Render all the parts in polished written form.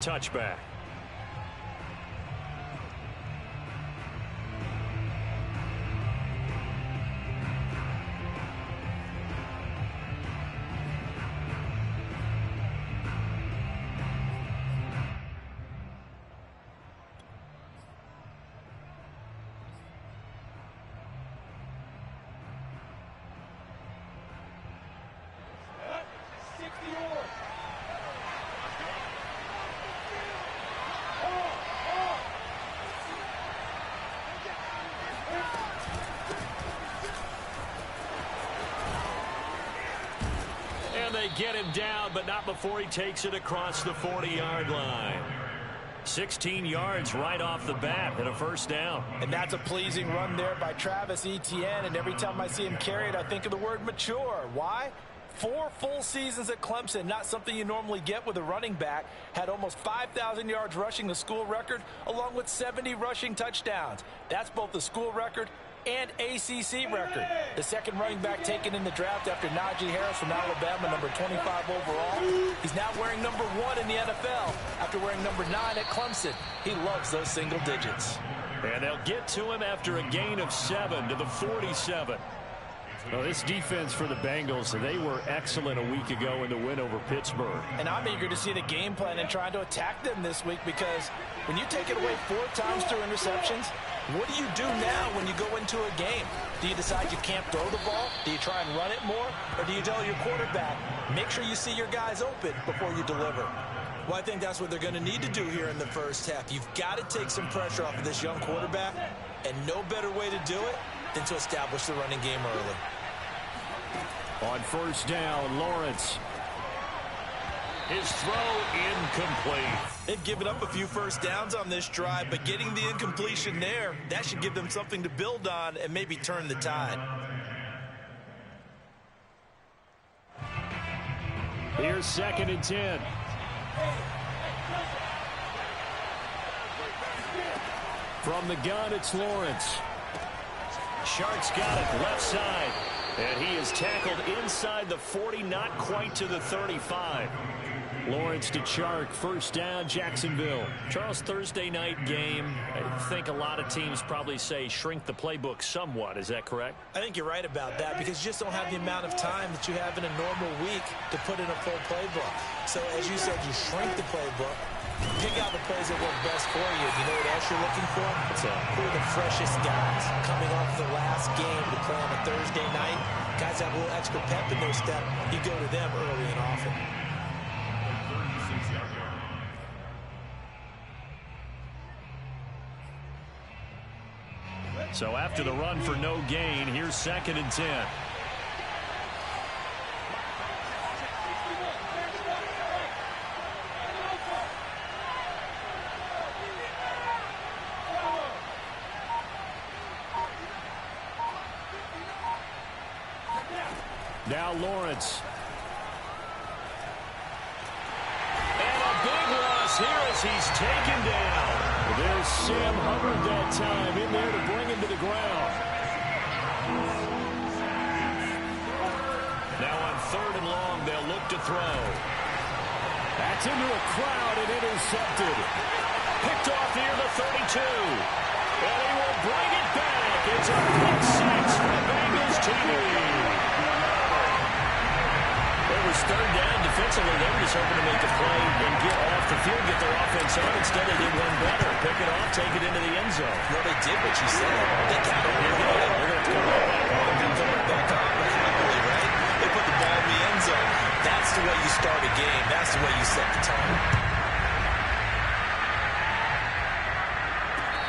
Touchback. They get him down, but not before he takes it across the 40-yard line. 16 yards right off the bat and a first down. And that's a pleasing run there by Travis Etienne, and every time I see him carry it, I think of the word mature. Why? 4 full seasons at Clemson, not something you normally get with a running back. Had almost 5,000 yards rushing, the school record, along with 70 rushing touchdowns. That's both the school record and ACC record. The second running back taken in the draft after Najee Harris from Alabama, number 25 overall. He's now wearing number 1 in the NFL after wearing number 9 at Clemson. He loves those single digits. And they'll get to him after a gain of 7 to the 47. Well, this defense for the Bengals, they were excellent a week ago in the win over Pittsburgh. And I'm eager to see the game plan and trying to attack them this week, because when you take it away 4 times through interceptions, what do you do now when you go into a game? Do you decide you can't throw the ball? Do you try and run it more? Or do you tell your quarterback, make sure you see your guys open before you deliver? Well, I think that's what they're going to need to do here in the first half. You've got to take some pressure off of this young quarterback, and no better way to do it than to establish the running game early. On first down, Lawrence. His throw incomplete. They've given up a few first downs on this drive, but getting the incompletion there, that should give them something to build on and maybe turn the tide. Here's 2nd and 10. From the gun, it's Lawrence. Sharks got it left side. And he is tackled inside the 40, not quite to the 35. Lawrence to Chark, first down, Jacksonville. Charles, Thursday night game, I think a lot of teams probably say shrink the playbook somewhat. Is that correct? I think you're right about that, because you just don't have the amount of time that you have in a normal week to put in a full playbook. So as you said, you shrink the playbook, pick out the plays that work best for you. You know what else you're looking for? Who are the freshest guys coming off the last game to play on a Thursday night? Guys have a little extra pep in their step. You go to them early and often. So after the run for no gain, here's 2nd and 10. Now Lawrence. And a big loss here as he's taken down. There's Sam Hubbard that time in there to bring him to the ground. Now on 3rd and long, they'll look to throw. That's into a crowd and intercepted. Picked off near the 32. And he will bring it back. It's a pick 6 for the Bengals team. It was 3rd down defensively. They were just hoping to make a play and get off the field, get their offense on. Instead, they did one better. Pick it off, take it into the end zone. Well, they did what you said. They got it. They're going to have to come back on. Right? They put the ball in the end zone. That's the way you start a game. That's the way you set the tone.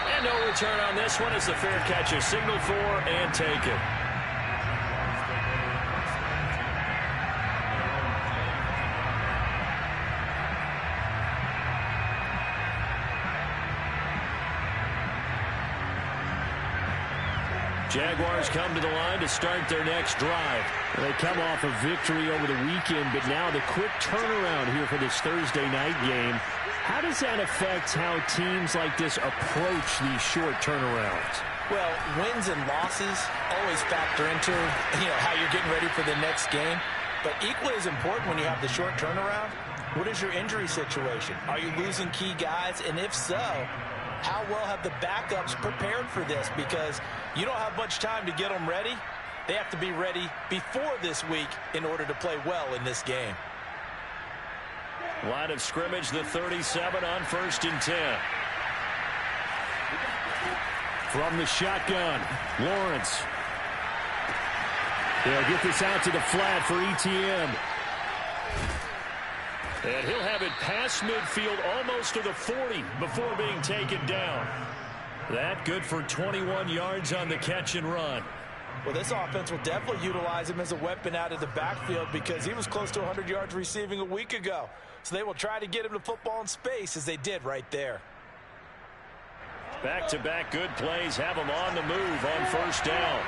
And no return on this one as the fair catch is signaled for and taken. Jaguars come to the line to start their next drive. They come off a victory over the weekend, but now the quick turnaround here for this Thursday night game. How does that affect how teams like this approach these short turnarounds? Well, wins and losses always factor into, how you're getting ready for the next game. But equally as important when you have the short turnaround, What is your injury situation? Are you losing key guys? And if so, how well have the backups prepared for this? Because you don't have much time to get them ready. They have to be ready before this week in order to play well in this game. Line of scrimmage, the 37 on 1st and 10. From the shotgun, Lawrence. They'll get this out to the flat for Etienne. And he'll have it past midfield almost to the 40 before being taken down. That good for 21 yards on the catch and run. Well, this offense will definitely utilize him as a weapon out of the backfield because he was close to 100 yards receiving a week ago. So they will try to get him the football in space as they did right there. Back-to-back good plays have him on the move on 1st down.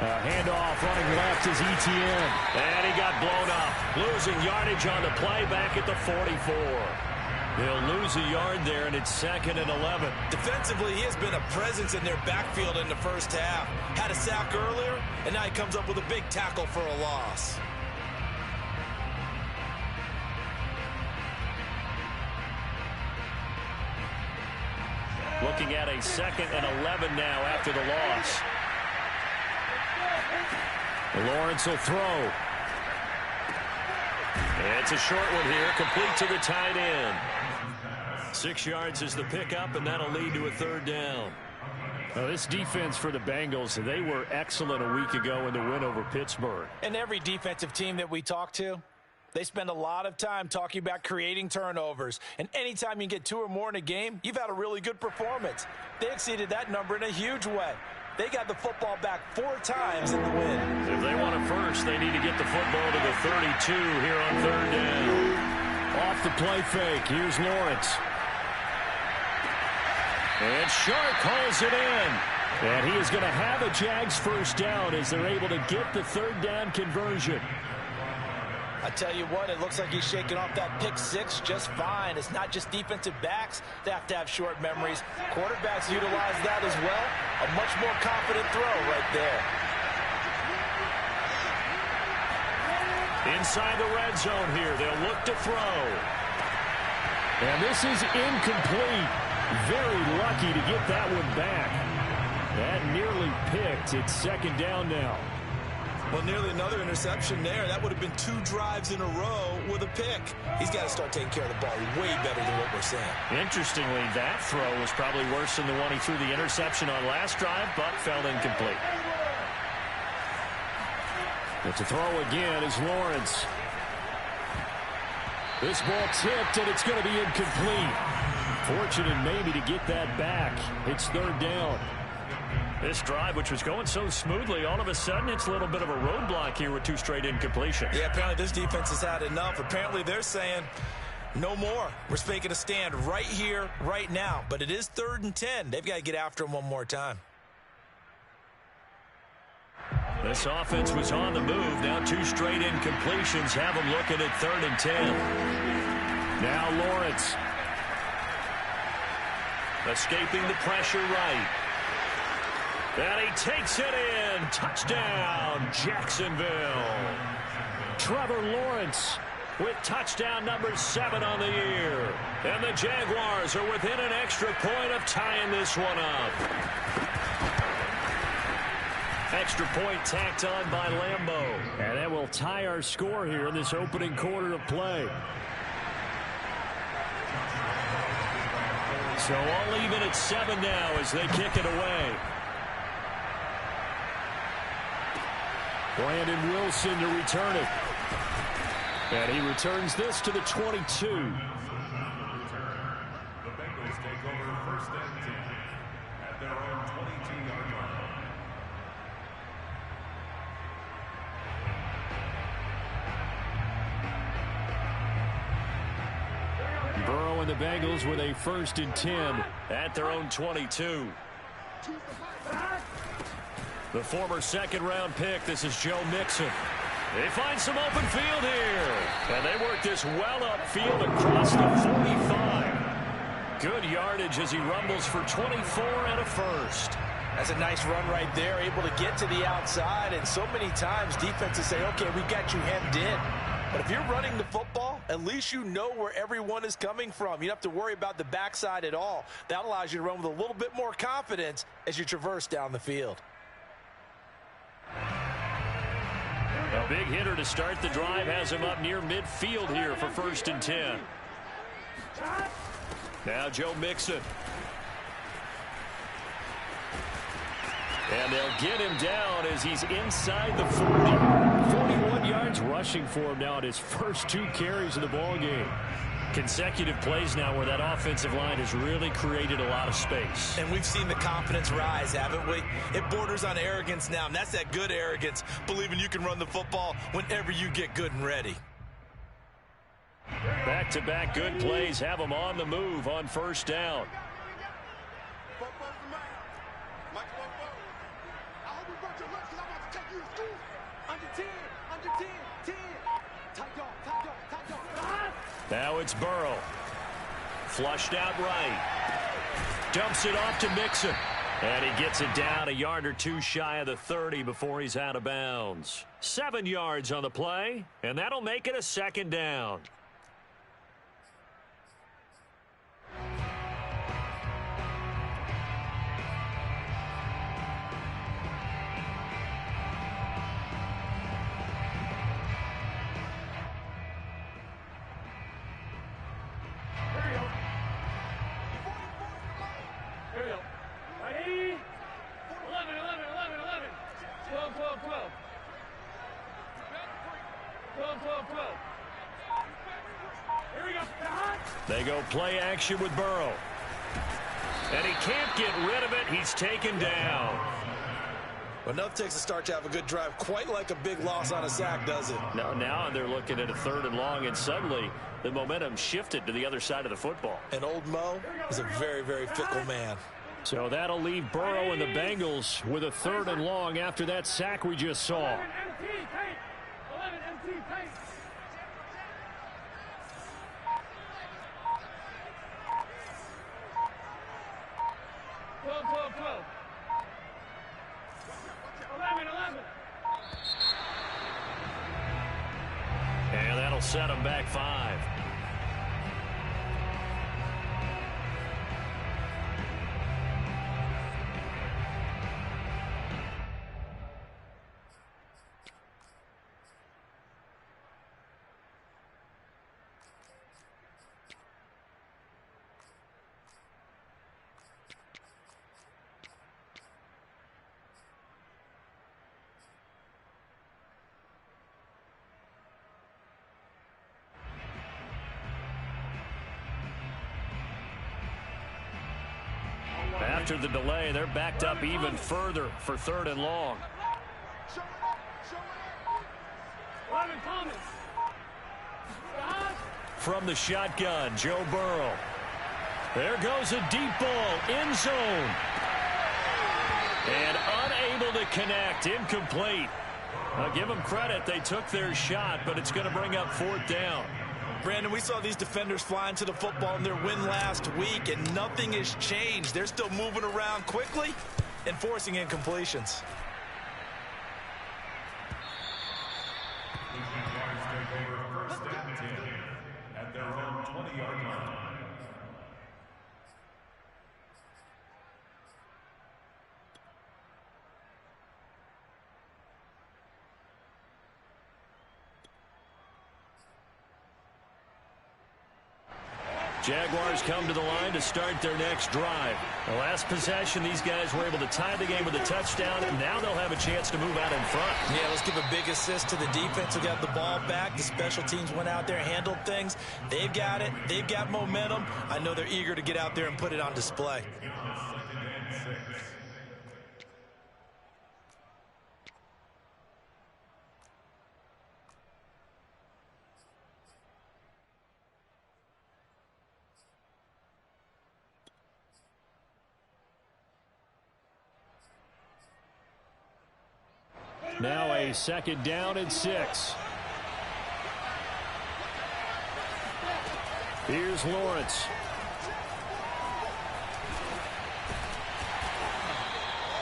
Handoff running left is Etienne. And he got blown up. Losing yardage on the play back at the 44. They'll lose a yard there, and it's 2nd and 11. Defensively, he has been a presence in their backfield in the first half. Had a sack earlier, and now he comes up with a big tackle for a loss. Looking at a 2nd and 11 now after the loss. Lawrence will throw. It's a short one here, complete to the tight end. 6 yards is the pickup, and that'll lead to a 3rd down. Well, this defense for the Bengals, they were excellent a week ago in the win over Pittsburgh. And every defensive team that we talk to, they spend a lot of time talking about creating turnovers. And anytime you get 2 or more in a game, you've had a really good performance. They exceeded that number in a huge way. They got the football back 4 times in the win. If they want it first, they need to get the football to the 32 here on 3rd down. Off the play fake, here's Lawrence. And Sharp calls it in. And he is going to have a Jags 1st down as they're able to get the 3rd down conversion. I tell you what, it looks like he's shaking off that pick 6 just fine. It's not just defensive backs that have to have short memories. Quarterbacks utilize that as well. A much more confident throw right there. Inside the red zone here, they'll look to throw. And this is incomplete. Very lucky to get that one back. That nearly picked. It's 2nd down now. Well, nearly another interception there. That would have been 2 drives in a row with a pick. He's got to start taking care of the ball way better than what we're saying. Interestingly, that throw was probably worse than the one he threw the interception on last drive, but fell incomplete. But to throw again is Lawrence. This ball tipped, and it's going to be incomplete. Fortunate maybe to get that back. It's 3rd down. This drive, which was going so smoothly, all of a sudden it's a little bit of a roadblock here with 2 straight incompletions. Yeah, apparently this defense has had enough. Apparently they're saying no more. We're making a stand right here, right now. But it is 3rd and 10. They've got to get after him one more time. This offense was on the move. Now 2 straight incompletions have them looking at 3rd and 10. Now Lawrence. Escaping the pressure right. And he takes it in. Touchdown, Jacksonville. Trevor Lawrence with touchdown number 7 on the year. And the Jaguars are within an extra point of tying this one up. Extra point tacked on by Lambeau. And that will tie our score here in this opening quarter of play. So all even at 7 now as they kick it away. Brandon Wilson to return it. And he returns this to the 22. The Bengals take over 1st and 10 at their own 22-yard line. Burrow and the Bengals with a 1st and 10 at their own 22. The former 2nd-round pick, this is Joe Mixon. They find some open field here. And they work this well upfield across the 45. Good yardage as he rumbles for 24 and a 1st. That's a nice run right there, able to get to the outside. And so many times defenses say, okay, we got you hemmed in. But if you're running the football, at least you know where everyone is coming from. You don't have to worry about the backside at all. That allows you to run with a little bit more confidence as you traverse down the field. A big hitter to start the drive has him up near midfield here for 1st and 10. Now Joe Mixon. And they'll get him down as he's inside the 40. 41 yards rushing for him now at his first 2 carries of the ballgame. Consecutive plays now where that offensive line has really created a lot of space. And we've seen the confidence rise, haven't we? It borders on arrogance now, and that's that good arrogance, believing you can run the football whenever you get good and ready. Back-to-back good plays have them on the move on 1st down. Now it's Burrow. Flushed out right. Dumps it off to Mixon. And he gets it down a yard or 2 shy of the 30 before he's out of bounds. 7 yards on the play, and that'll make it a 2nd down. They go play action with Burrow. And he can't get rid of it. He's taken down. Well, enough takes a start to have a good drive. Quite like a big loss on a sack, does it? No, now they're looking at a 3rd and long, and suddenly the momentum shifted to the other side of the football. And old Mo is a very, very fickle man. So that'll leave Burrow and the Bengals with a 3rd and long after that sack we just saw. And that'll set them back 5. After the delay, they're backed up even further for 3rd and long. From the shotgun, Joe Burrow. There goes a deep ball, end zone. And unable to connect, incomplete. I'll give them credit, they took their shot, but it's going to bring up 4th down. Brandon, we saw these defenders fly into the football in their win last week, and nothing has changed. They're still moving around quickly and forcing incompletions. At their own 20-yard line. Jaguars come to the line to start their next drive. The last possession, these guys were able to tie the game with a touchdown, and now they'll have a chance to move out in front. Yeah, let's give a big assist to the defense who got the ball back. The special teams went out there, handled things. They've got it. They've got momentum. I know they're eager to get out there and put it on display. Now a 2nd down and 6. Here's Lawrence.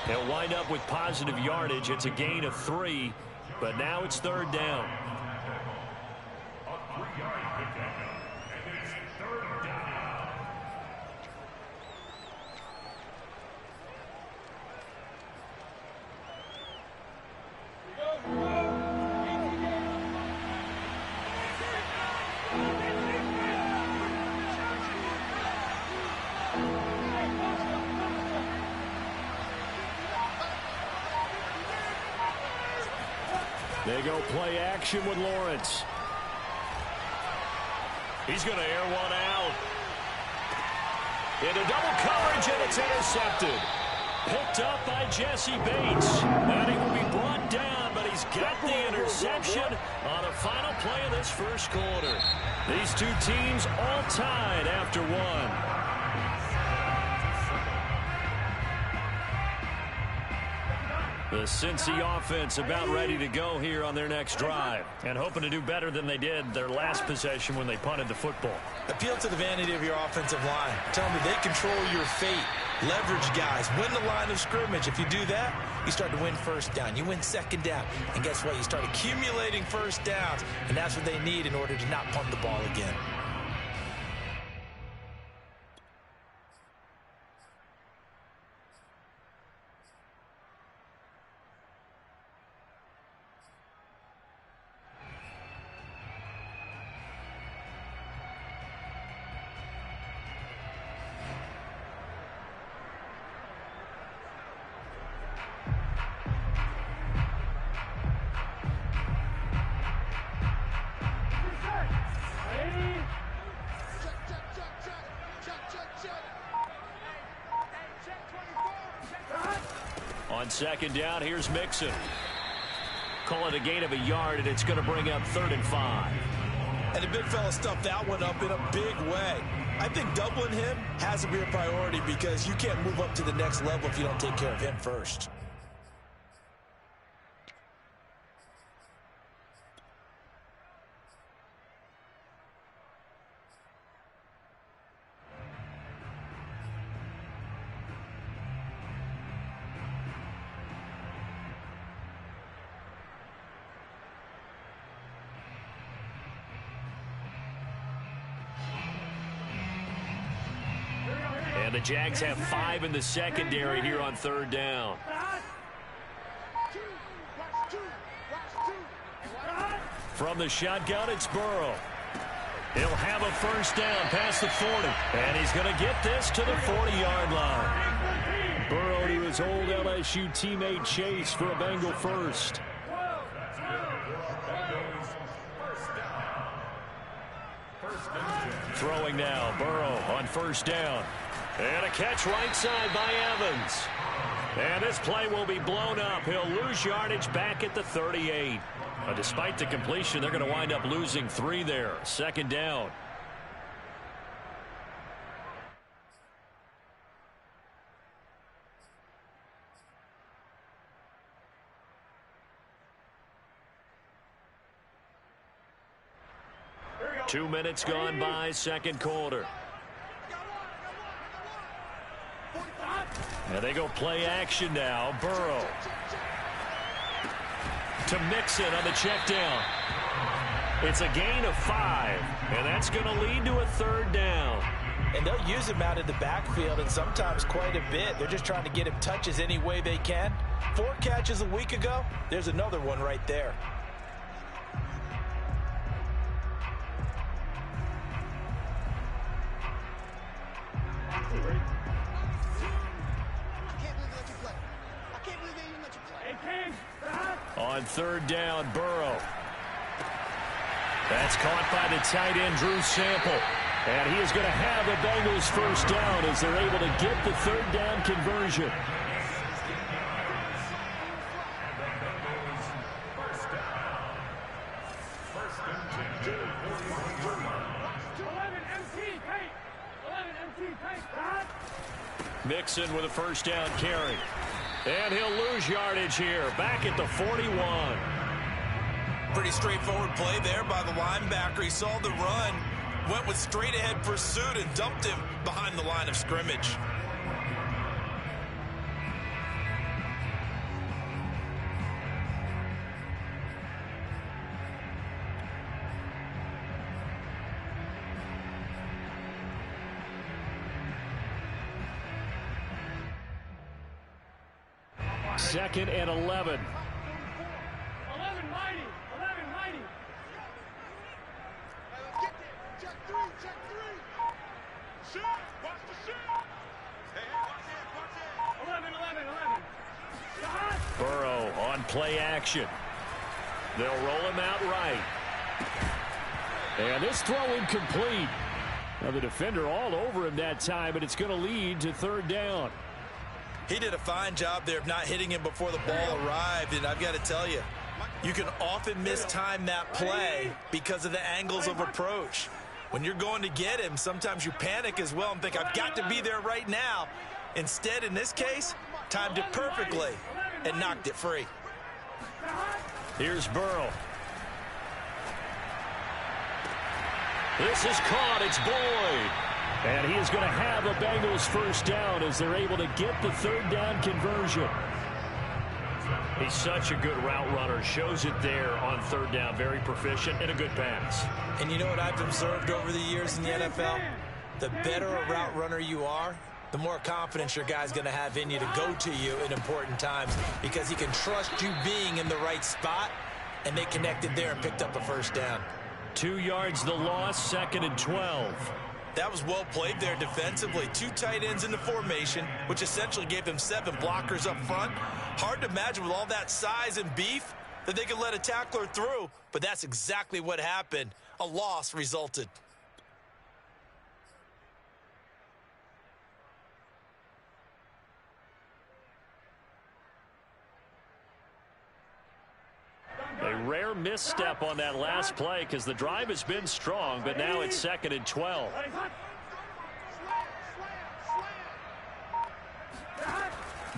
They'll wind up with positive yardage. It's a gain of 3, but now it's 3rd down. They go play action with Lawrence. He's going to air one out. Into double coverage, and it's intercepted. Picked up by Jesse Bates. And he will be brought down, but he's got the interception on the final play of this first quarter. These two teams all tied after one. The Cincy offense about ready to go here on their next drive and hoping to do better than they did their last possession when they punted the football. Appeal to the vanity of your offensive line. Tell them that they control your fate. Leverage guys. Win the line of scrimmage. If you do that, you start to win first down. You win second down. And guess what? You start accumulating first downs. And that's what they need in order to not punt the ball again. On second down, here's Mixon. Call it a gain of a yard, and it's going to bring up 3rd and 5. And the big fella stuffed that one up in a big way. I think doubling him has to be a priority because you can't move up to the next level if you don't take care of him first. And the Jags have 5 in the secondary here on 3rd down. From the shotgun, it's Burrow. He'll have a first down past the 40. And he's going to get this to the 40-yard line. Burrow to his old LSU teammate Chase for a Bengal first. Throwing now, Burrow on first down. And a catch right side by Evans. And this play will be blown up. He'll lose yardage back at the 38. But despite the completion, they're going to wind up losing 3 there. 2nd down. Two minutes gone by, second quarter. And they go play action now. Burrow. To Mixon on the check down. It's a gain of 5. And that's going to lead to a 3rd down. And they'll use him out of the backfield and sometimes quite a bit. They're just trying to get him touches any way they can. 4 catches a week ago. There's another one right there. On 3rd down, Burrow. That's caught by the tight end, Drew Sample. And he is going to have the Bengals first down as they're able to get the 3rd down conversion. Mixon with a first down carry. And he'll lose yardage here, back at the 41. Pretty straightforward play there by the linebacker. He saw the run, went with straight-ahead pursuit, and dumped him behind the line of scrimmage. Second and 11. 11 mighty. 11 mighty. Check 3. Shoot. Watch the shoot. Hey, watch it. 11. Burrow on play action. They'll roll him out right. And this throw incomplete. Now the defender all over him that time, and it's going to lead to third down. He did a fine job there of not hitting him before the ball arrived, and I've got to tell you, you can often mistime that play because of the angles of approach. When you're going to get him, sometimes you panic as well and think, I've got to be there right now. Instead, in this case, timed it perfectly and knocked it free. Here's Burrow. This is caught. It's Boyd. And he is going to have a Bengals first down as they're able to get the third down conversion. He's such a good route runner. Shows it there on third down. Very proficient and a good pass. And you know what I've observed over the years in the NFL? The better a route runner you are, the more confidence your guy's going to have in you to go to you in important times because he can trust you being in the right spot, and they connected there and picked up a first down. 2 yards the loss, 2nd and 12. That was well played there defensively. 2 tight ends in the formation, which essentially gave them 7 blockers up front. Hard to imagine with all that size and beef that they could let a tackler through, but that's exactly what happened. A loss resulted. A rare misstep on that last play because the drive has been strong, but now it's 2nd and 12.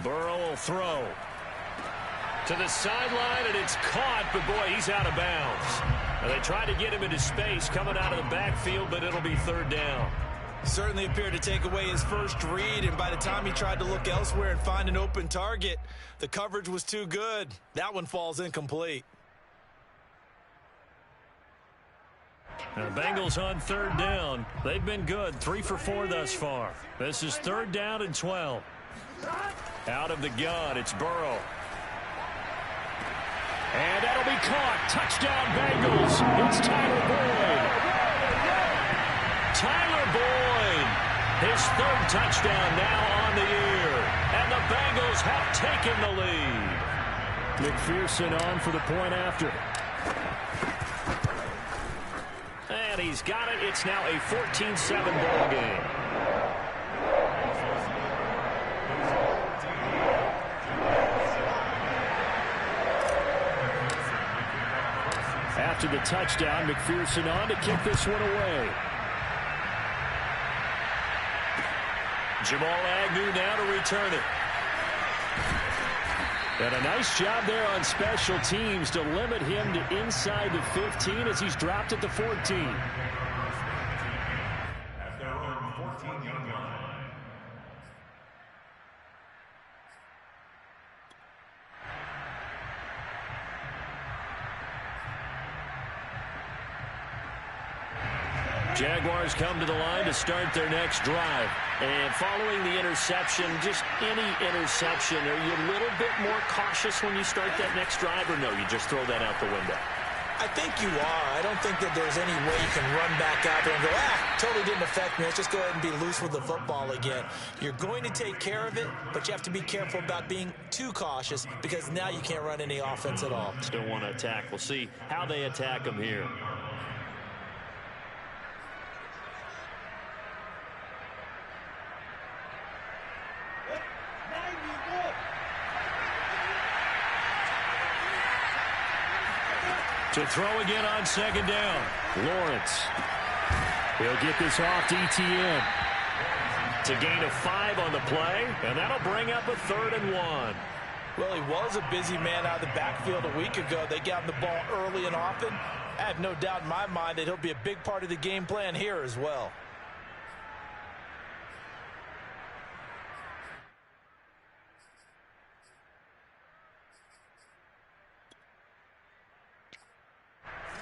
Burrow will throw to the sideline, and it's caught, but boy, he's out of bounds. Now they try to get him into space coming out of the backfield, but it'll be third down. Certainly appeared to take away his first read, and by the time he tried to look elsewhere and find an open target, the coverage was too good. That one falls incomplete. Now the Bengals on third down. They've been good, 3 for 4 thus far. This is third down and 12. Out of the gun, it's Burrow. And that'll be caught. Touchdown, Bengals. It's Tyler Boyd. Tyler Boyd, his 3rd touchdown now on the year. And the Bengals have taken the lead. McPherson on for the point after. And he's got it. It's now a 14-7 ball game. After the touchdown, McPherson on to kick this one away. Jamal Agnew now to return it. And a nice job there on special teams to limit him to inside the 15 as he's dropped at the 14. At their own 14-yard line. Jaguars come to the line to start their next drive. And following the interception, just any interception, are you a little bit more cautious when you start that next drive, or no, you just throw that out the window? I think you are. I don't think that there's any way you can run back out there and go, totally didn't affect me. Let's just go ahead and be loose with the football again. You're going to take care of it, but you have to be careful about being too cautious because now you can't run any offense at all. Still want to attack. We'll see how they attack them here. To throw again on second down. Lawrence. He'll get this off to ETN. To gain a 5 on the play, and that'll bring up a 3rd and 1. Well, he was a busy man out of the backfield a week ago. They got him the ball early and often. I have no doubt in my mind that he'll be a big part of the game plan here as well.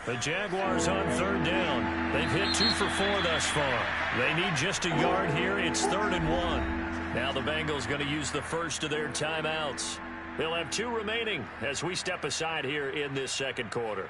The Jaguars on third down. They've hit 2 for 4 thus far. They need just a yard here. It's 3rd and 1. Now the Bengals going to use the first of their timeouts. They'll have 2 remaining as we step aside here in this second quarter.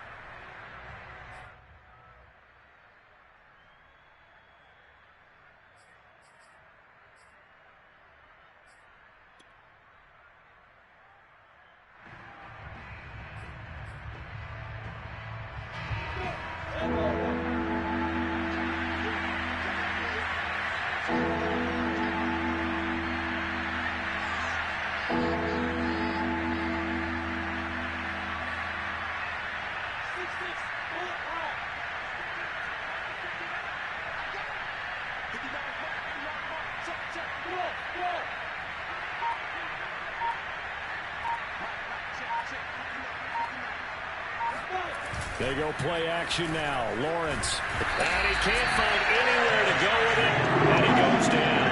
They go play action now. Lawrence. And he can't find anywhere to go with it. And he goes down.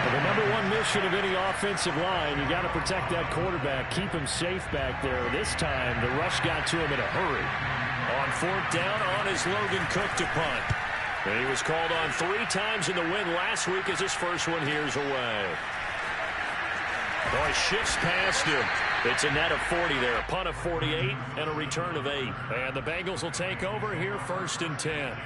Well, the number one mission of any offensive line, you got to protect that quarterback, keep him safe back there. This time, the rush got to him in a hurry. On fourth down, on is Logan Cook to punt. And he was called on 3 times in the win last week as his first one here's away. Boy, shifts past him. It's a net of 40 there, a punt of 48 and a return of 8. And the Bengals will take over here, 1st and 10.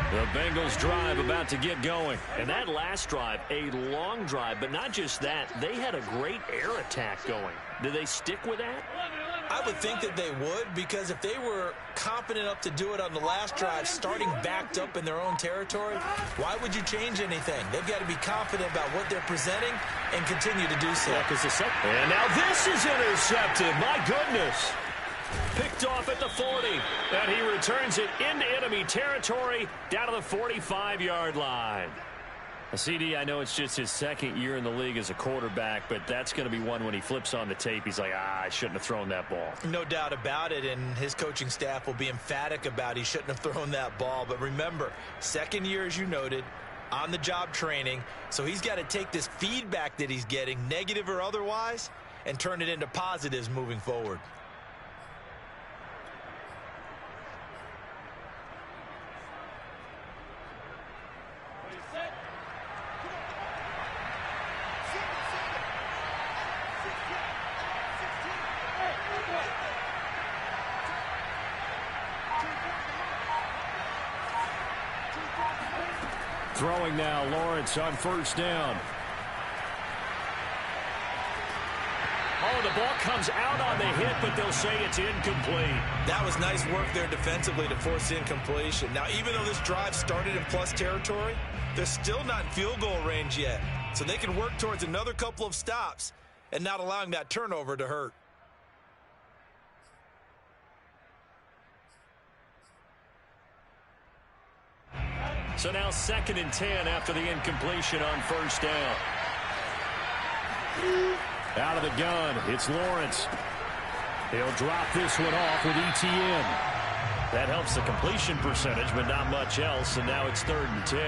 The Bengals drive about to get going. And that last drive, a long drive, but not just that. They had a great air attack going. Do they stick with that? I would think that they would, because if they were competent enough to do it on the last drive, starting backed up in their own territory, why would you change anything? They've got to be confident about what they're presenting and continue to do so. And now this is intercepted. My goodness. Picked off at the 40, and he returns it into enemy territory down to the 45-yard line. CD, I know it's just his second year in the league as a quarterback, but that's going to be one when he flips on the tape. He's like, I shouldn't have thrown that ball. No doubt about it, and his coaching staff will be emphatic about he shouldn't have thrown that ball. But remember, second year, as you noted, on-the-job training, so he's got to take this feedback that he's getting, negative or otherwise, and turn it into positives moving forward. Throwing now, Lawrence on first down. Oh, the ball comes out on the hit, but they'll say it's incomplete. That was nice work there defensively to force incompletion. Now, even though this drive started in plus territory, they're still not in field goal range yet. So they can work towards another couple of stops and not allowing that turnover to hurt. So now 2nd and 10 after the incompletion on first down. Out of the gun, it's Lawrence. He'll drop this one off with ETN. That helps the completion percentage, but not much else, and now it's 3rd and 10.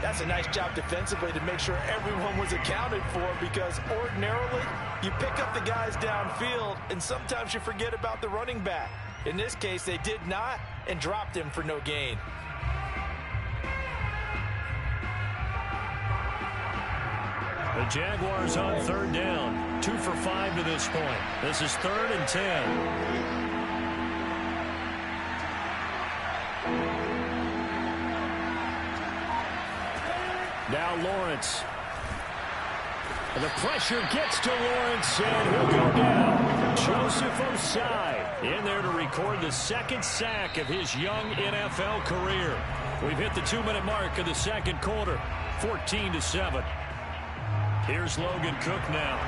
That's a nice job defensively to make sure everyone was accounted for, because ordinarily you pick up the guys downfield, and sometimes you forget about the running back. In this case, they did not and dropped him for no gain. The Jaguars on 3rd down. 2 for 5 to this point. This is 3rd and 10. Now Lawrence. And the pressure gets to Lawrence, and he'll go down. Joseph Osai in there to record the 2nd sack of his young NFL career. We've hit the 2-minute mark of the 2nd quarter. 14-7. Here's Logan Cook now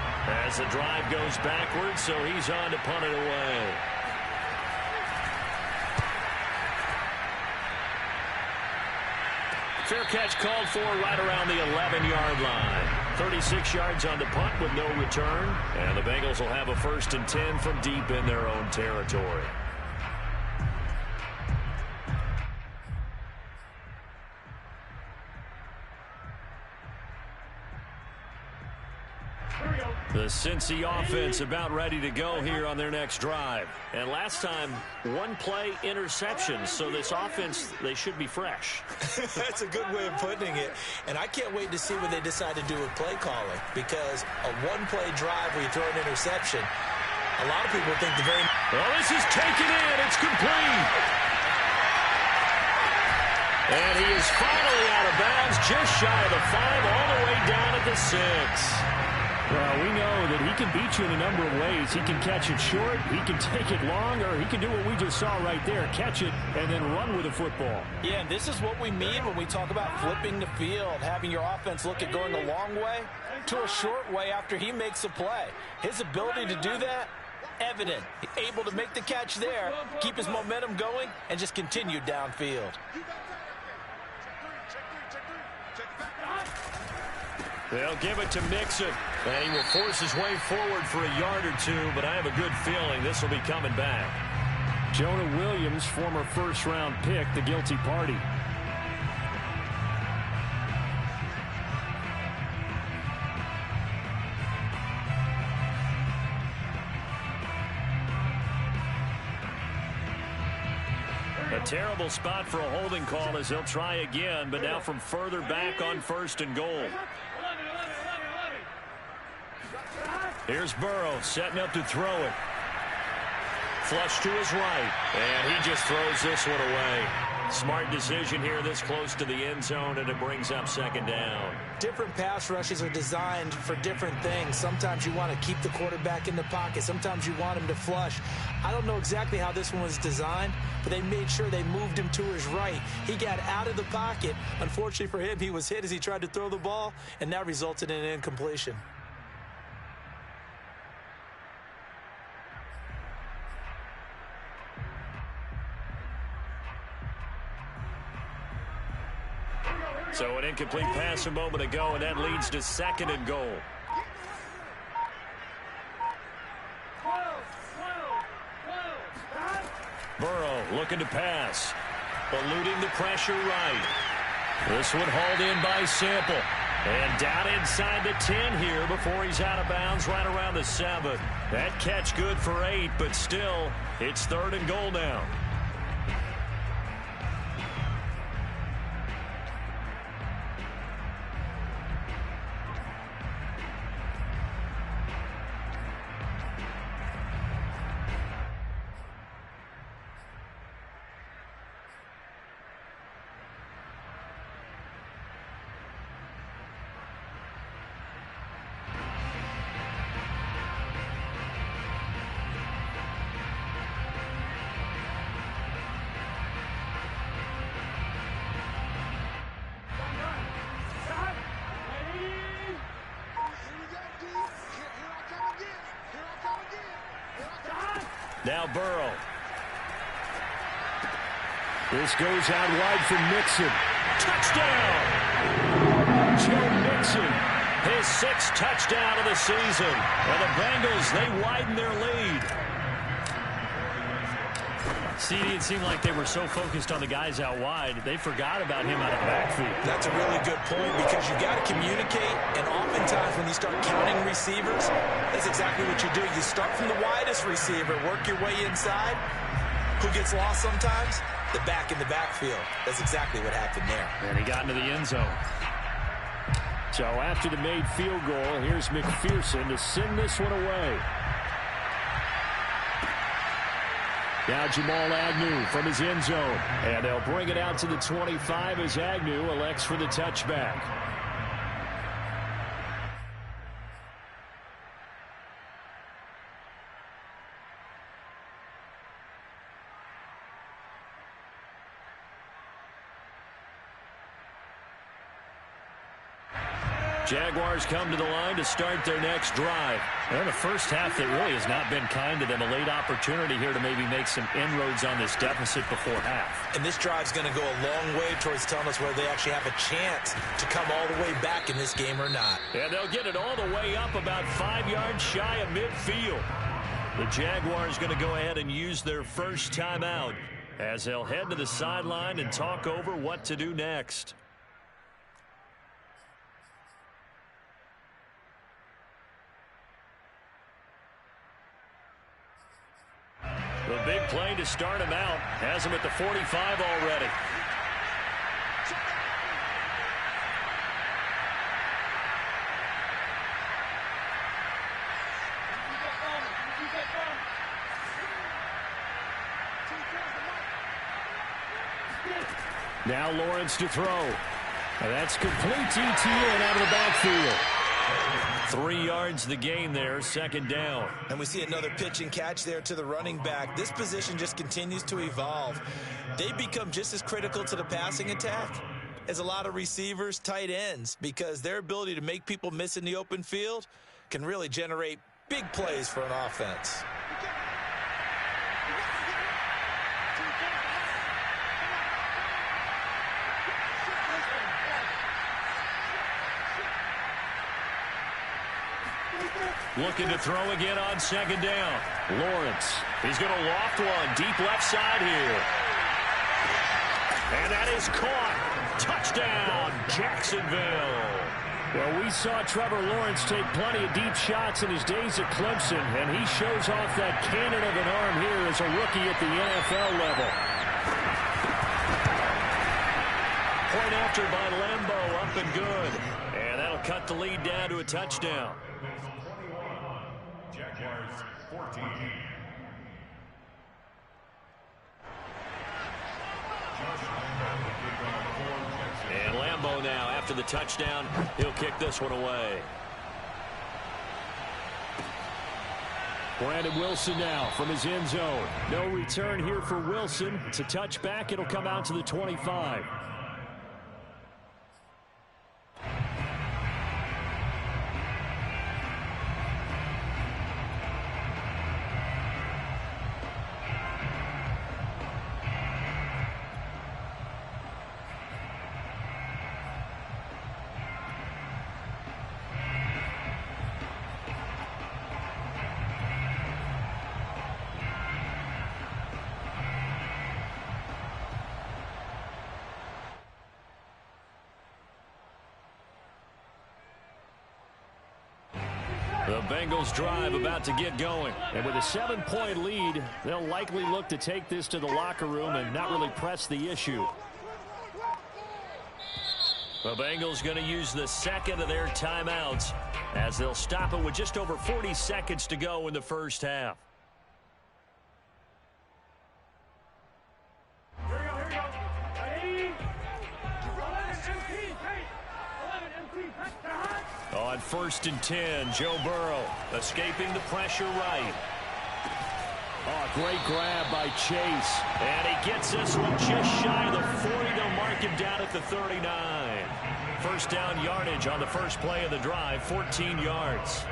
as the drive goes backwards, so he's on to punt it away. Fair catch called for right around the 11-yard line. 36 yards on the punt with no return, and the Bengals will have a 1st and 10 from deep in their own territory. The Cincy offense about ready to go here on their next drive. And last time, 1-play interception. So this offense, they should be fresh. That's a good way of putting it. And I can't wait to see what they decide to do with play calling. Because a 1-play drive where you throw an interception, a lot of people think the very... Well, this is taken in. It's complete. And he is finally out of bounds, just shy of the 5, all the way down at the 6. Well, we know that he can beat you in a number of ways. He can catch it short, he can take it long, or he can do what we just saw right there, catch it and then run with the football. Yeah, and this is what we mean when we talk about flipping the field, having your offense look at going a long way to a short way after he makes a play. His ability to do that, evident. Able to make the catch there, keep his momentum going, and just continue downfield. They'll give it to Mixon, and he will force his way forward for a yard or two, but I have a good feeling this will be coming back. Jonah Williams, former first-round pick, the guilty party. A terrible spot for a holding call as they'll try again, but now from further back on 1st and goal. Here's Burrow setting up to throw it. Flush to his right, and he just throws this one away. Smart decision here this close to the end zone, and it brings up 2nd down. Different pass rushes are designed for different things. Sometimes you want to keep the quarterback in the pocket. Sometimes you want him to flush. I don't know exactly how this one was designed, but they made sure they moved him to his right. He got out of the pocket. Unfortunately for him, he was hit as he tried to throw the ball, and that resulted in an incompletion. So an incomplete pass a moment ago, and that leads to 2nd and goal. Burrow looking to pass. Eluding the pressure right. This one hauled in by Sample. And down inside the 10 here before he's out of bounds right around the 7. That catch good for 8, but still, it's 3rd and goal now. Now Burrow. This goes out wide for Mixon. Touchdown! Joe Mixon, his 6th touchdown of the season. And the Bengals, they widen their lead. CD, it seemed like they were so focused on the guys out wide, they forgot about him out of the backfield. That's a really good point because you got to communicate, and oftentimes when you start counting receivers, that's exactly what you do. You start from the widest receiver, work your way inside. Who gets lost sometimes? The back in the backfield. That's exactly what happened there. And he got into the end zone. So after the made field goal, here's McPherson to send this one away. Now Jamal Agnew from his end zone. And they'll bring it out to the 25 as Agnew elects for the touchback. Jaguars come to the line to start their next drive. And the first half that really has not been kind to them. A late opportunity here to maybe make some inroads on this deficit before half. And this drive's going to go a long way towards telling us whether they actually have a chance to come all the way back in this game or not. And they'll get it all the way up about 5 yards shy of midfield. The Jaguars going to go ahead and use their first timeout as they'll head to the sideline and talk over what to do next. The big play to start him out has him at the 45 already. Now Lawrence to throw. And that's complete ETN out of the backfield. 3 yards the gain there, second down. And we see another pitch and catch there to the running back. This position just continues to evolve. They become just as critical to the passing attack as a lot of receivers, tight ends, because their ability to make people miss in the open field can really generate big plays for an offense. Looking to throw again on second down. Lawrence, he's going to loft one deep left side here. And that is caught. Touchdown, Jacksonville. Well, we saw Trevor Lawrence take plenty of deep shots in his days at Clemson, and he shows off that cannon of an arm here as a rookie at the NFL level. Point after by Lambo, up and good. And that'll cut the lead down to a touchdown. Jaguars 14. And Lambo now, after the touchdown, he'll kick this one away. Brandon Wilson now from his end zone. No return here for Wilson. It's a touchback. It'll come out to the 25. The Bengals drive about to get going. And with a 7-point lead, they'll likely look to take this to the locker room and not really press the issue. The Bengals going to use the second of their timeouts as they'll stop it with just over 40 seconds to go in the first half. On 1st and 10, Joe Burrow escaping the pressure right. Oh, great grab by Chase. And he gets this one just shy of the 40. They'll mark him down at the 39. First down yardage on the first play of the drive, 14 yards.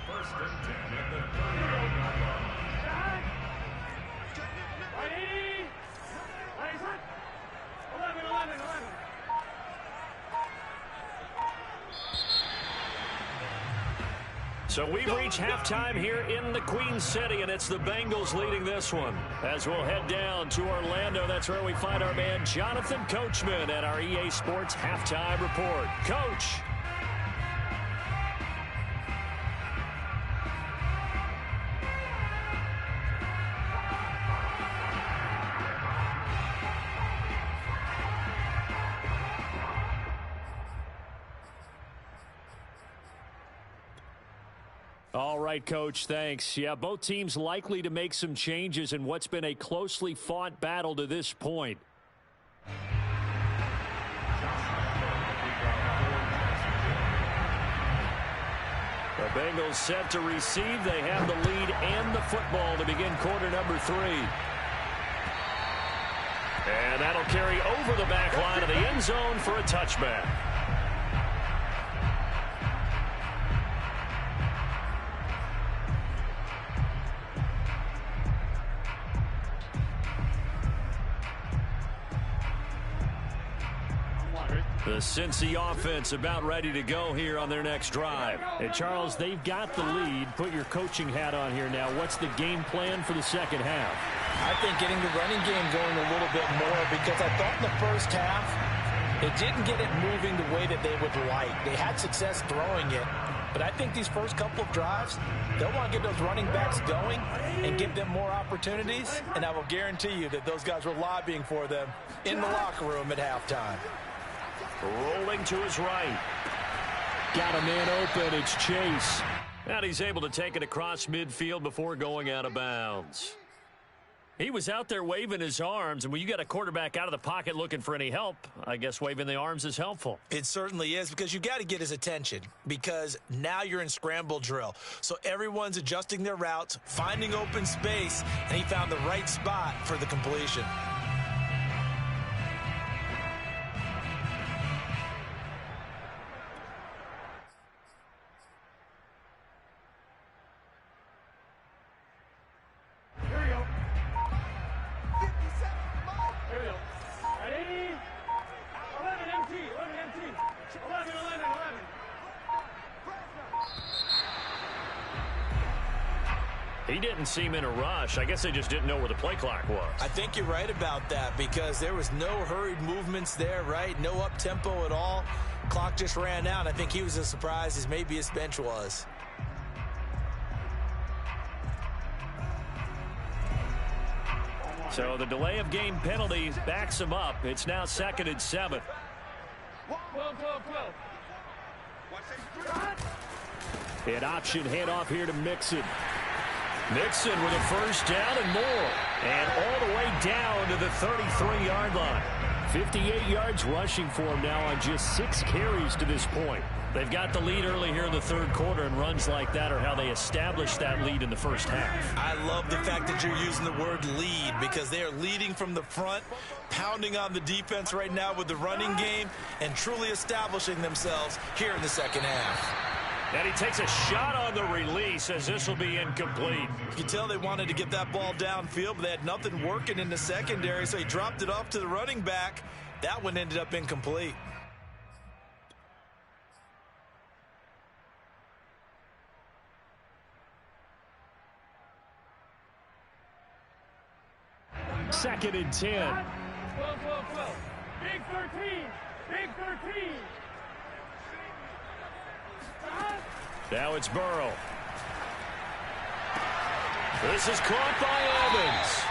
First and 10 at the 39-yard line. So we've reached halftime here in the Queen City, and it's the Bengals leading this one. As we'll head down to Orlando, that's where we find our man Jonathan Coachman at our EA Sports Halftime Report. Coach. All right, Coach, thanks. Yeah, both teams likely to make some changes in what's been a closely fought battle to this point. The Bengals set to receive. They have the lead and the football to begin quarter number 3. And that'll carry over the back line of the end zone for a touchback. The Cincy offense about ready to go here on their next drive. And Charles, they've got the lead. Put your coaching hat on here now. What's the game plan for the second half? I think getting the running game going a little bit more, because I thought in the first half it didn't get it moving the way that they would like. They had success throwing it, but I think these first couple of drives, they'll want to get those running backs going and give them more opportunities, and I will guarantee you that those guys were lobbying for them in the locker room at halftime. Rolling to his right. Got a man open. It's Chase. And he's able to take it across midfield before going out of bounds. He was out there waving his arms, and when you got a quarterback out of the pocket looking for any help, I guess waving the arms is helpful. It certainly is, because you got to get his attention, because now you're in scramble drill. So everyone's adjusting their routes, finding open space, and he found the right spot for the completion. He didn't seem in a rush. I guess they just didn't know where the play clock was. I think you're right about that, because there was no hurried movements there, right? No up-tempo at all. Clock just ran out. I think he was as surprised as maybe his bench was. So the delay of game penalty backs him up. It's now 2nd and 7. 12. An option handoff here to Mixon. Mixon with a first down and more. And all the way down to the 33-yard line. 58 yards rushing for him now on just 6 carries to this point. They've got the lead early here in the third quarter, and runs like that are how they establish that lead in the first half. I love the fact that you're using the word lead, because they are leading from the front, pounding on the defense right now with the running game, and truly establishing themselves here in the second half. And he takes a shot on the release, as this will be incomplete. You can tell they wanted to get that ball downfield, but they had nothing working in the secondary, so he dropped it off to the running back. That one ended up incomplete. Second and 10. 12. Big 13. Big 13. Now it's Burrow. This is caught by Evans.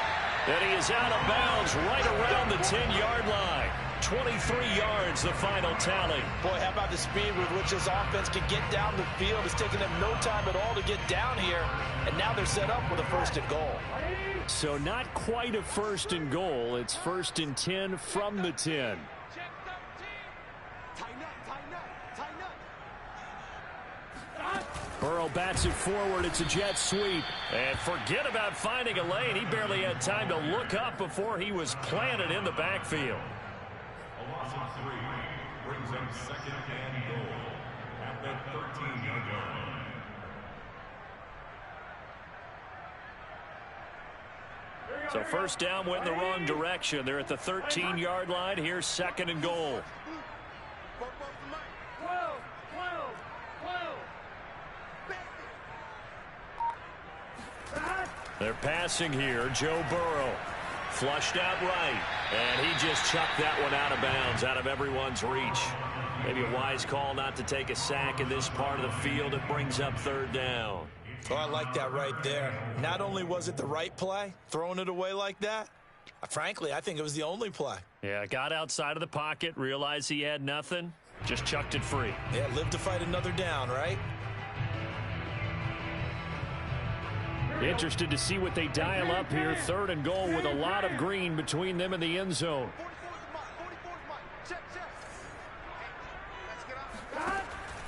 And he is out of bounds right around the 10-yard line. 23 yards, the final tally. Boy, how about the speed with which this offense can get down the field? It's taken them no time at all to get down here, and now they're set up with a 1st and goal. So not quite a 1st and goal. It's 1st and 10 from the 10. Burrow bats it forward. It's a jet sweep. And forget about finding a lane. He barely had time to look up before he was planted in the backfield. A loss of 3 brings them 2nd and goal at the 13-yard line. So first down went in the wrong direction. They're at the 13-yard line. Here's 2nd and goal. 12. They're passing here. Joe Burrow flushed out right. And he just chucked that one out of bounds, out of everyone's reach. Maybe a wise call not to take a sack in this part of the field. It brings up 3rd down. Oh, I like that right there. Not only was it the right play, throwing it away like that, frankly, I think it was the only play. Yeah, got outside of the pocket, realized he had nothing, just chucked it free. Yeah, live to fight another down, right? Interested to see what they dial up here. 3rd and goal with a lot of green between them and the end zone.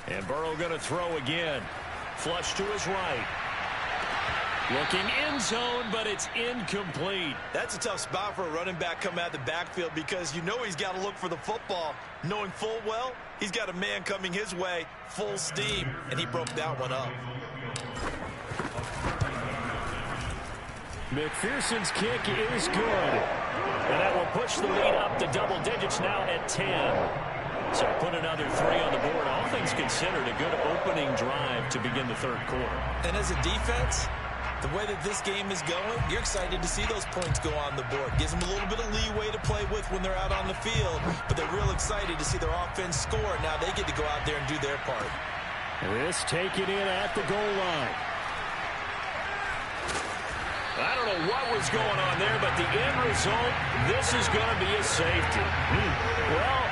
And Burrow going to throw again. Flush to his right. Looking end zone, but it's incomplete. That's a tough spot for a running back coming out of the backfield, because you know he's got to look for the football, knowing full well he's got a man coming his way full steam, and he broke that one up. McPherson's kick is good. And that will push the lead up to double digits now at 10. So put another 3 on the board. All things considered, a good opening drive to begin the third quarter. And as a defense, the way that this game is going, you're excited to see those points go on the board. Gives them a little bit of leeway to play with when they're out on the field, but they're real excited to see their offense score. Now they get to go out there and do their part. This taken in at the goal line. I don't know what was going on there, but the end result, this is going to be a safety. Well,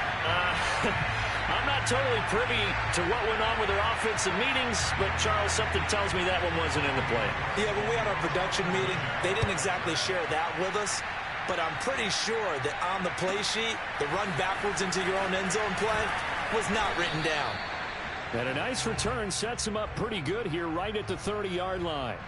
I'm not totally privy to what went on with their offensive meetings, but, Charles, something tells me that one wasn't in the plan. Yeah, when we had our production meeting, they didn't exactly share that with us, but I'm pretty sure that on the play sheet, the run backwards into your own end zone play was not written down. And a nice return sets him up pretty good here right at the 30-yard line.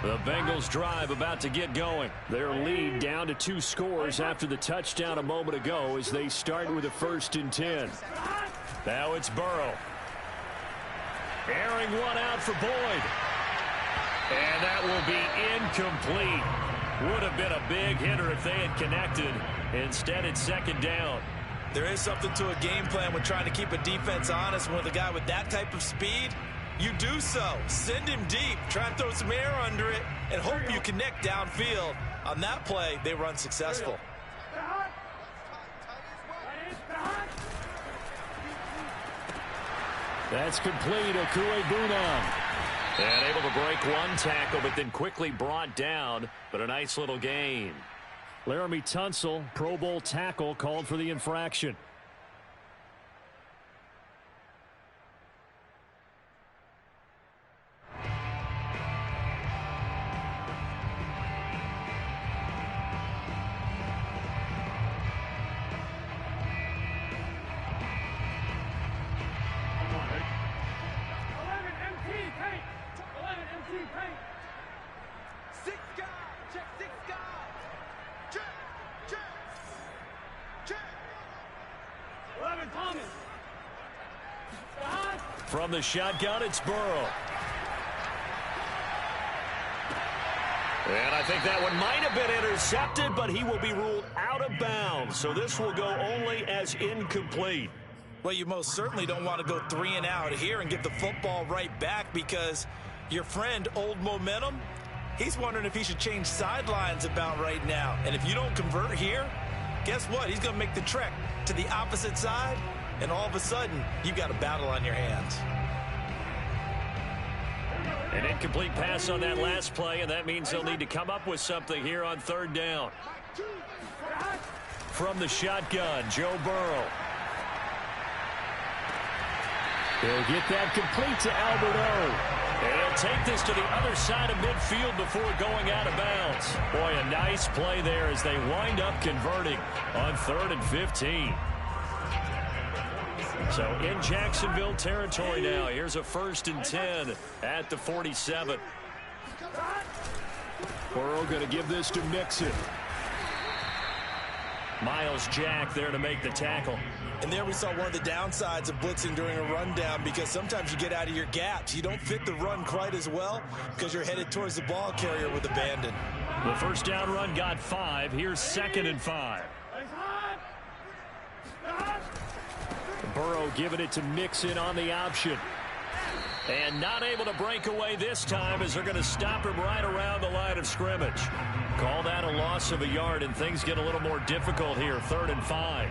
The Bengals drive about to get going. Their lead down to 2 scores after the touchdown a moment ago as they start with a 1st and 10. Now it's Burrow. Airing one out for Boyd. And that will be incomplete. Would have been a big hitter if they had connected. Instead, it's 2nd down. There is something to a game plan when trying to keep a defense honest. When with a guy with that type of speed, you do so. Send him deep. Try and throw some air under it and hope you connect downfield. On that play, they were unsuccessful. That's complete. Okuegbunam. And able to break one tackle, but then quickly brought down. But a nice little gain. Laramie Tunsil, Pro Bowl tackle, called for the infraction. From the shotgun, it's Burrow. And I think that one might have been intercepted, but he will be ruled out of bounds. So this will go only as incomplete. Well, you most certainly don't want to go 3 and out here and get the football right back, because your friend, Old Momentum, he's wondering if he should change sidelines about right now. And if you don't convert here, guess what? He's going to make the trek to the opposite side, and all of a sudden, you've got a battle on your hands. An incomplete pass on that last play, and that means they'll need to come up with something here on 3rd down. From the shotgun, Joe Burrow. He'll get that complete to Albert O. And he'll take this to the other side of midfield before going out of bounds. Boy, a nice play there as they wind up converting on 3rd and 15. So in Jacksonville territory now. Here's a 1st and 10 at the 47. Burrow going to give this to Mixon. Miles Jack there to make the tackle. And there we saw one of the downsides of blitzing during a rundown, because sometimes you get out of your gaps. You don't fit the run quite as well because you're headed towards the ball carrier with abandon. The 1st down run got 5. Here's 2nd and 5. Burrow giving it to Mixon on the option. And not able to break away this time as they're going to stop him right around the line of scrimmage. Call that a loss of a yard, and things get a little more difficult here. 3rd and 5.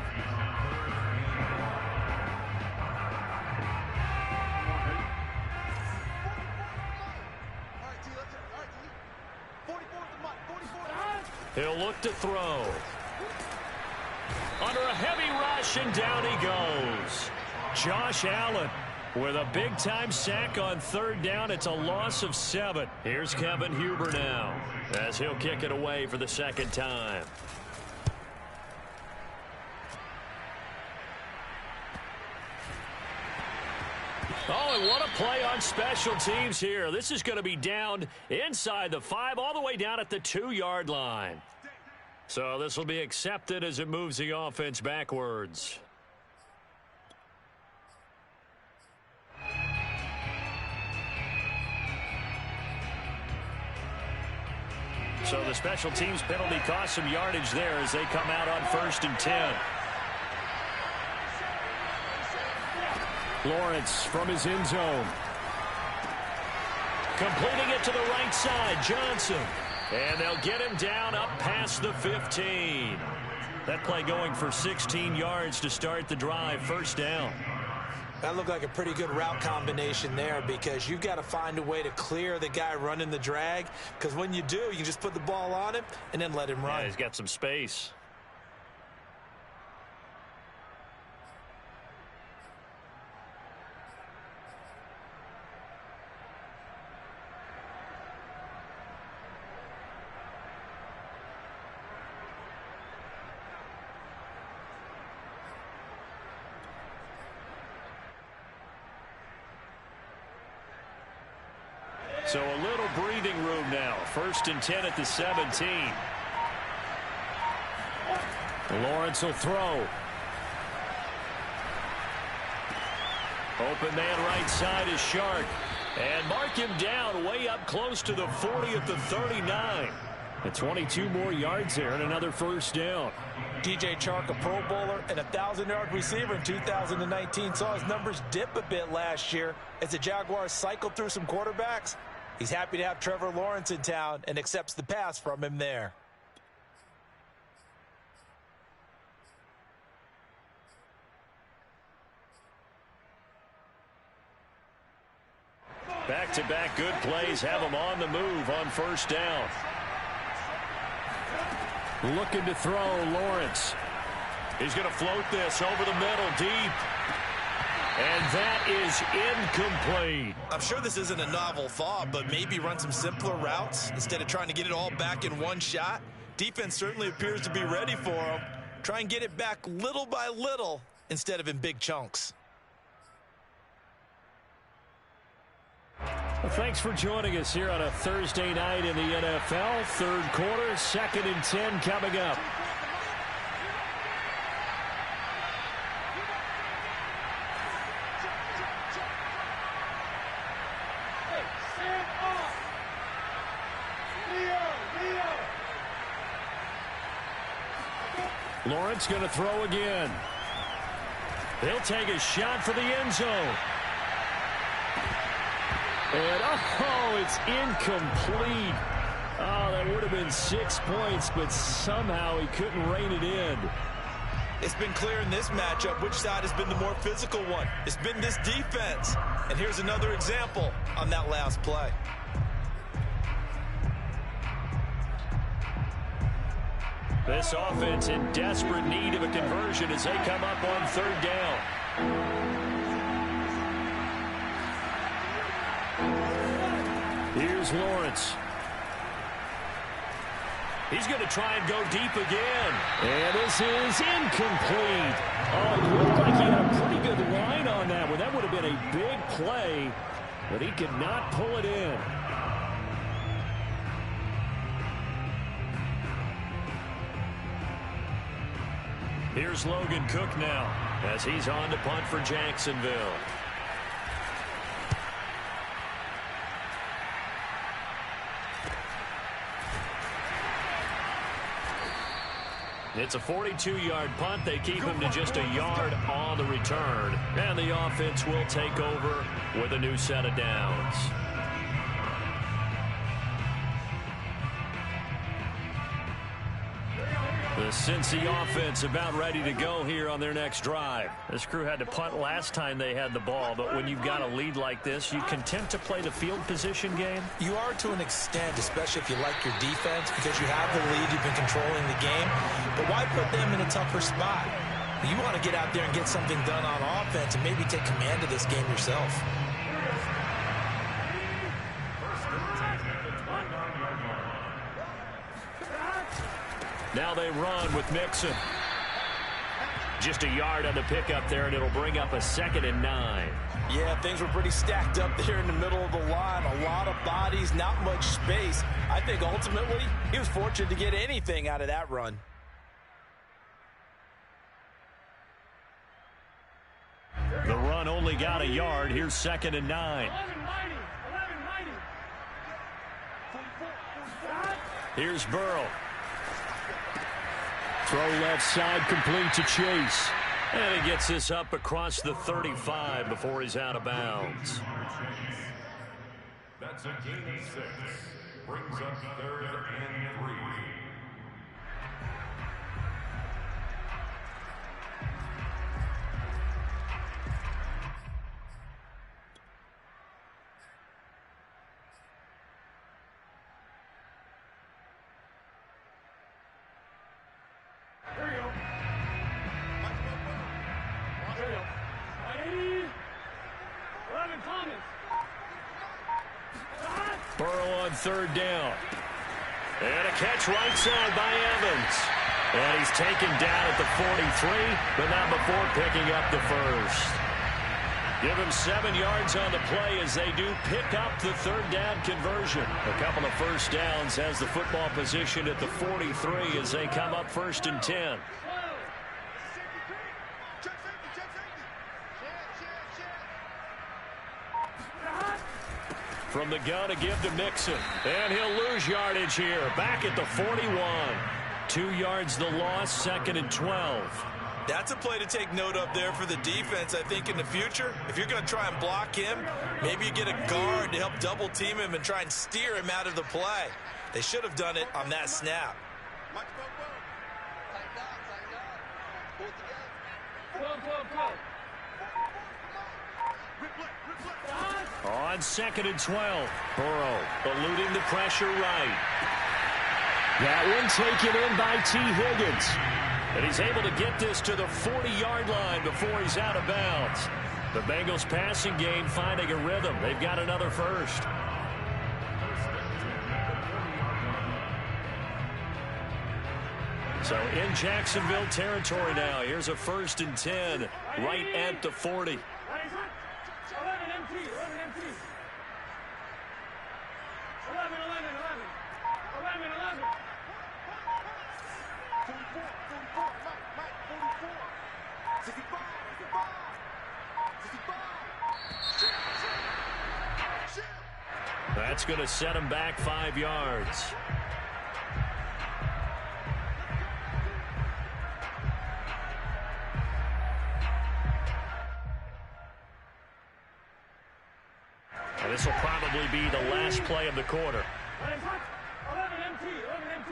He'll look to throw. Under a heavy rush, and down he goes. Josh Allen with a big-time sack on 3rd down. It's a loss of 7. Here's Kevin Huber now as he'll kick it away for the 2nd time. Oh, and what a play on special teams here. This is going to be down inside the 5, all the way down at the 2-yard line. So this will be accepted as it moves the offense backwards. So the special teams penalty cost some yardage there as they come out on 1st and 10. Lawrence from his end zone. Completing it to the right side, Johnson. And they'll get him down up past the 15. That play going for 16 yards to start the drive. 1st down. That looked like a pretty good route combination there, because you've got to find a way to clear the guy running the drag, because when you do, you just put the ball on him and then let him run. Yeah, he's got some space. So a little breathing room now. 1st and 10 at the 17. Lawrence will throw. Open man right side is Shark. And mark him down way up close to the 40 at the 39. And 22 more yards there and another first down. DJ Chark, a Pro Bowler and a 1,000-yard receiver in 2019, saw his numbers dip a bit last year as the Jaguars cycled through some quarterbacks. He's happy to have Trevor Lawrence in town and accepts the pass from him there. Back-to-back good plays have him on the move on first down. Looking to throw, Lawrence. He's going to float this over the middle, deep. And that is incomplete. I'm sure this isn't a novel thought, but maybe run some simpler routes instead of trying to get it all back in one shot. Defense certainly appears to be ready for him. Try and get it back little by little instead of in big chunks. Well, thanks for joining us here on a Thursday night in the NFL. Third quarter, 2nd and 10 coming up. Lawrence going to throw again. He'll take a shot for the end zone. And, oh, it's incomplete. Oh, that would have been 6 points, but somehow he couldn't rein it in. It's been clear in this matchup which side has been the more physical one. It's been this defense. And here's another example on that last play. This offense in desperate need of a conversion as they come up on 3rd down. Here's Lawrence. He's going to try and go deep again. And this is incomplete. Oh, it looked like he had a pretty good line on that one. That would have been a big play, but he could not pull it in. Here's Logan Cook now as he's on to punt for Jacksonville. It's a 42-yard punt. They keep him to just a yard on the return. And the offense will take over with a new set of downs. The Cincy offense about ready to go here on their next drive. This crew had to punt last time they had the ball, but when you've got a lead like this, you content to play the field position game? You are to an extent, especially if you like your defense, because you have the lead, you've been controlling the game. But why put them in a tougher spot? You want to get out there and get something done on offense and maybe take command of this game yourself. Now they run with Mixon. Just a yard on the pickup there, and it'll bring up a 2nd and 9. Yeah, things were pretty stacked up there in the middle of the line. A lot of bodies, not much space. I think ultimately he was fortunate to get anything out of that run. The run only got a yard. Here's 2nd and 9. Here's Burrow. Throw left side, complete to Chase. And he gets this up across the 35 before he's out of bounds. That's a gain of 6. Brings up 3rd and 3. Burrow on 3rd down. And a catch right side by Evans. And he's taken down at the 43, but not before picking up the first. Give him 7 yards on the play as they do pick up the third down conversion. A couple of first downs has the football position at the 43 as they come up 1st and 10. From the gun to give to Mixon. And he'll lose yardage here. Back at the 41. 2 yards the loss, 2nd and 12. That's a play to take note of there for the defense, I think, in the future. If you're going to try and block him, maybe you get a guard to help double team him and try and steer him out of the play. They should have done it on that snap. On 2nd and 12. Burrow eluding the pressure right. That one taken in by T. Higgins. And he's able to get this to the 40-yard line before he's out of bounds. The Bengals passing game finding a rhythm. They've got another first. So in Jacksonville territory now. Here's a 1st and 10 right at the 40. 11 MT, 11 MT. 11, 11, 11. 11, 11. 44, 44, Mike, 44. 65, 65. That's going to set him back 5 yards. And this will probably be the last play of the quarter. 11 MT, 11 MT.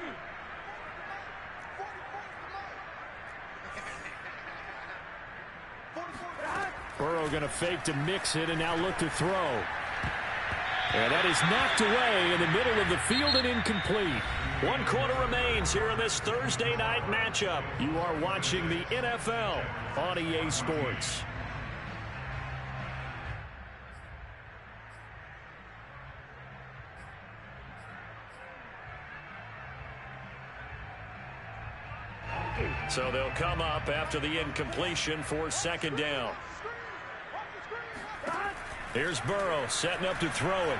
Burrow going to fake to Mixon and now look to throw. And that is knocked away in the middle of the field and incomplete. 1 quarter remains here in this Thursday night matchup. You are watching the NFL on EA Sports. So they'll come up after the incompletion for 2nd down. Here's Burrow setting up to throw it.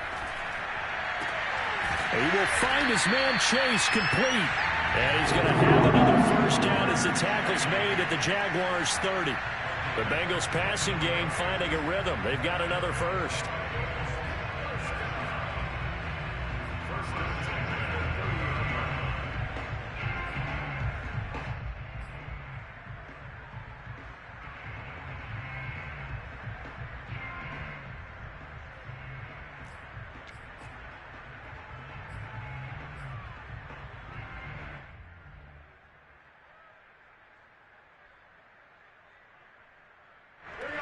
He will find his man Chase complete. And he's going to have another first down as the tackle's made at the Jaguars' 30. The Bengals passing game finding a rhythm. They've got another first.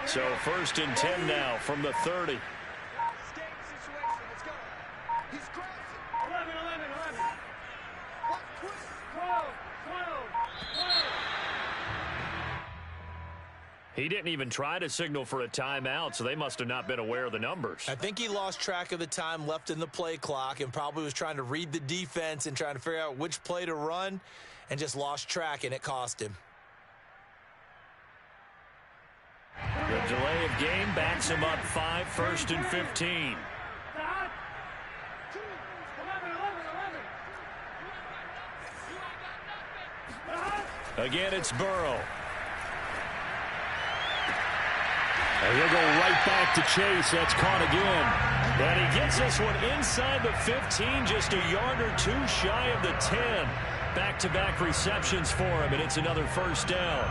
So 1st and 10 now from the 30. 11, 11, 11. 12, 12. He didn't even try to signal for a timeout, so they must have not been aware of the numbers. I think he lost track of the time left in the play clock and probably was trying to read the defense and trying to figure out which play to run and just lost track, and it cost him. The delay of game backs him up 5, 1st and 15. 11, 11, 11. Again, it's Burrow. And he'll go right back to Chase. That's caught again. And he gets this one inside the 15, just a yard or 2 shy of the 10. Back-to-back receptions for him, and it's another first down.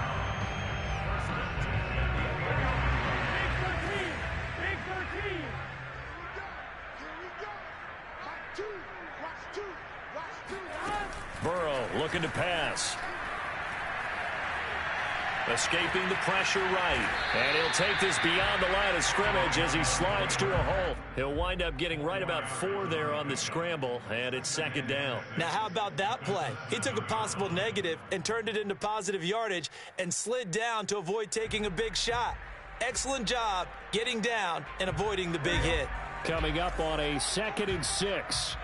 Burrow looking to pass. Escaping the pressure right. And he'll take this beyond the line of scrimmage as he slides to a hole. He'll wind up getting right about 4 there on the scramble, and it's 2nd down. Now, how about that play? He took a possible negative and turned it into positive yardage and slid down to avoid taking a big shot. Excellent job getting down and avoiding the big hit. Coming up on a 2nd and 6.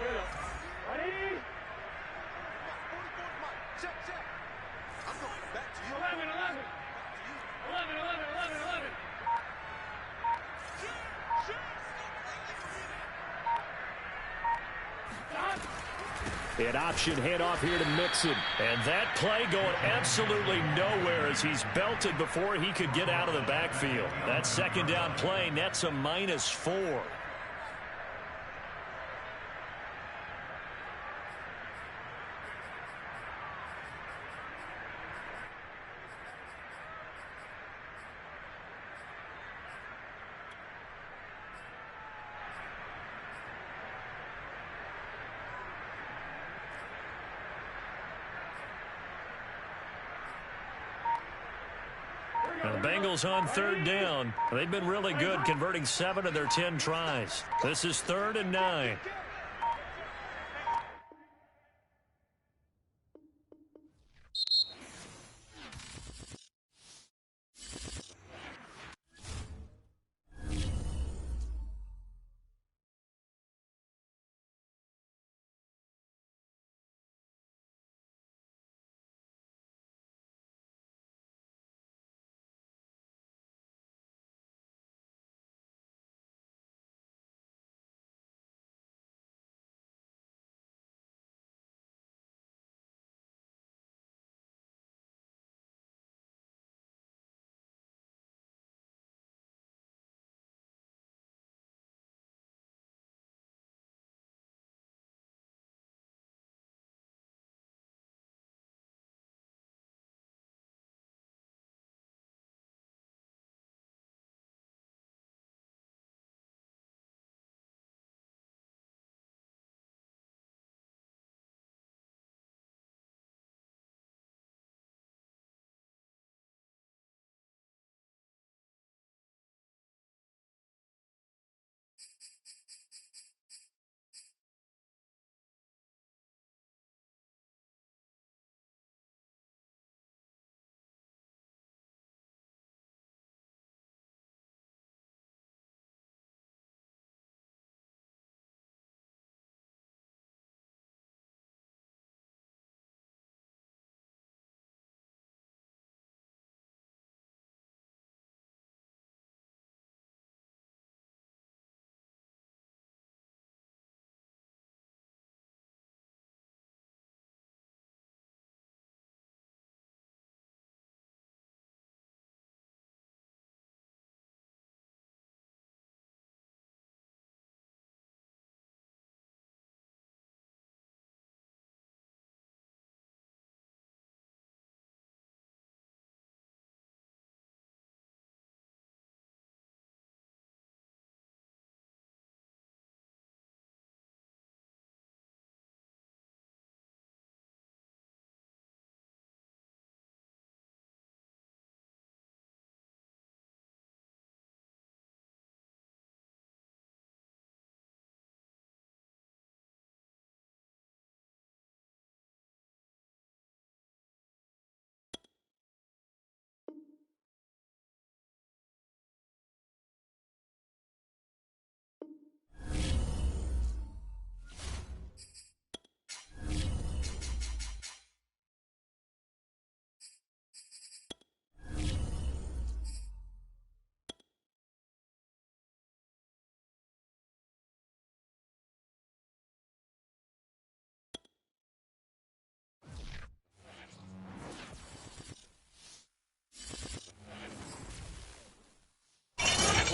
An option handoff here to Mixon. And that play going absolutely nowhere as he's belted before he could get out of the backfield. That second down play nets a -4. Now the Bengals on third down. They've been really good, converting 7 of their 10 tries. This is 3rd and 9.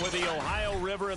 With the Ohio River and